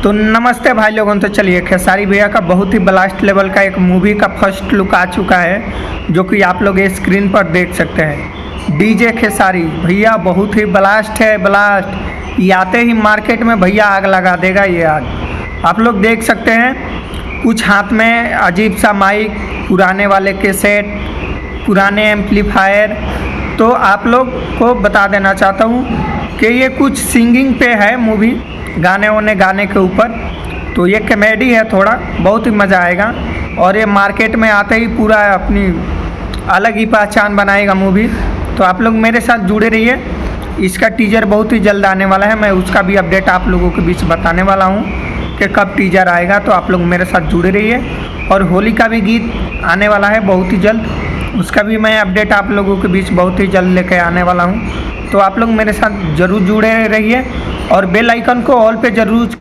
तो नमस्ते भाई लोगों। तो चलिए, खेसारी भैया का बहुत ही ब्लास्ट लेवल का एक मूवी का फर्स्ट लुक आ चुका है, जो कि आप लोग स्क्रीन पर देख सकते हैं। डीजे खेसारी भैया बहुत ही ब्लास्ट है, ब्लास्ट। ये आते ही मार्केट में भैया आग लगा देगा। ये आग आप लोग देख सकते हैं। कुछ हाथ में अजीब सा माइक, पुराने वाले कैसेट, पुराने एम्पलीफायर। तो आप लोग को बता देना चाहता हूँ कि ये कुछ सिंगिंग पे है मूवी, गाने के ऊपर। तो ये कॉमेडी है, थोड़ा बहुत ही मज़ा आएगा। और ये मार्केट में आते ही पूरा अपनी अलग ही पहचान बनाएगा मूवी। तो आप लोग मेरे साथ जुड़े रहिए। इसका टीजर बहुत ही जल्द आने वाला है। मैं उसका भी अपडेट आप लोगों के बीच बताने वाला हूँ कि कब टीजर आएगा। तो आप लोग मेरे साथ जुड़े रहिए। और होली का भी गीत आने वाला है बहुत ही जल्द, उसका भी मैं अपडेट आप लोगों के बीच बहुत ही जल्द लेकर आने वाला हूँ। तो आप लोग मेरे साथ ज़रूर जुड़े रहिए और बेल आइकन को ऑल पे ज़रूर